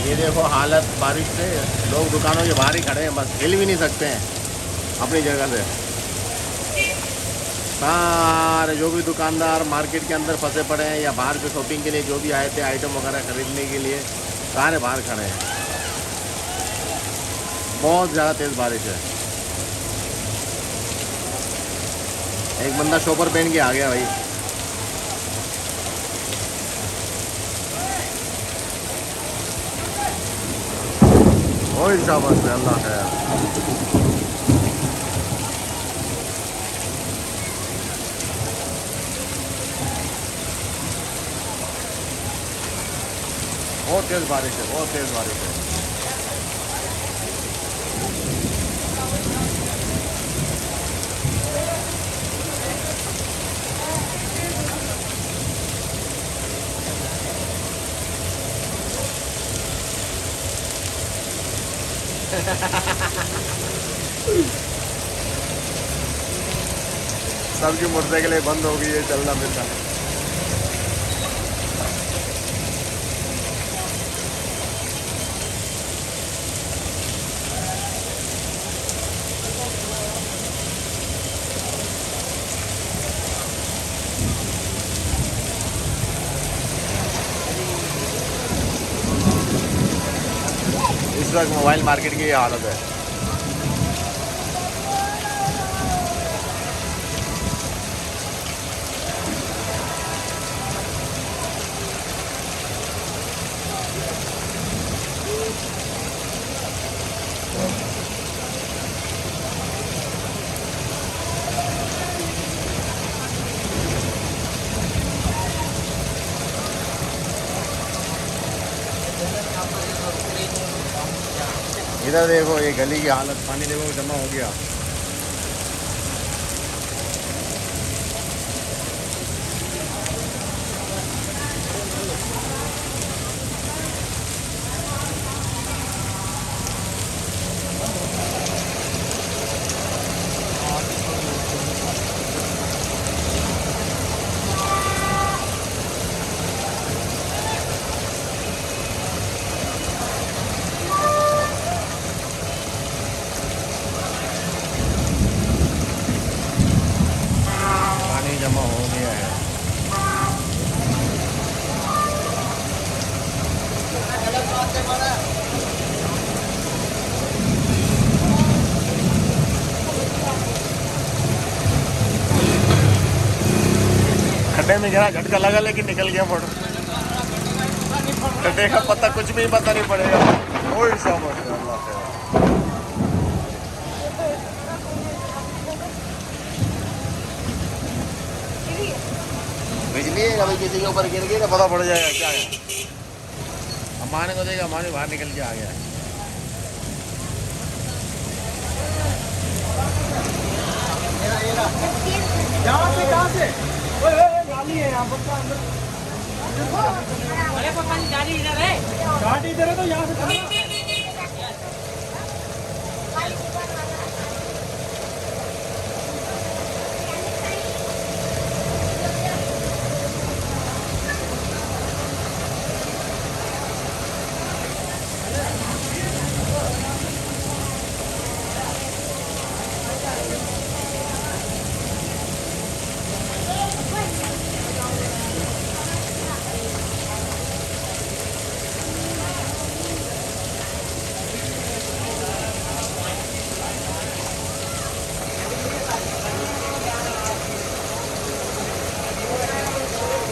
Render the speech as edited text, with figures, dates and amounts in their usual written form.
ये देखो हालत बारिश से, लोग दुकानों के बाहर ही खड़े हैं, बस हिल भी नहीं सकते हैं अपनी जगह से। सारे जो भी दुकानदार मार्केट के अंदर फंसे पड़े हैं या बाहर के शॉपिंग के लिए जो भी आए थे आइटम वगैरह खरीदने के लिए, सारे बाहर खड़े हैं। बहुत ज़्यादा तेज़ बारिश है। एक बंदा शॉपर पहन के आ गया भाई। ओए शाबाश अल्लाह खैर। बहुत तेज़ बारिश है, बहुत तेज़ बारिश है। सबकी मोटरसाइकिलें बंद हो गई है चलना फिरना। इस वक्त मोबाइल मार्केट की ये हालत है। इधर देखो ये गली की हालत, पानी देखो जमा हो गया। जमा हो गया है। खड्डे में गिरा, झटका लगा लेकिन निकल गया फोटो। खड्डे का पता कुछ भी पता नहीं पड़ेगा। ओए शाबाश अल्लाह खैर। बिजली है कभी किसी के ऊपर गिर गई तो पता पड़ जाएगा क्या है। अम्माने को देगा, अम्माने बाहर निकल के आ गया। कहाँ से गाड़ी है यहाँ पर अंदर। अरे पापा गाड़ी इधर है, गाड़ी इधर है तो यहाँ से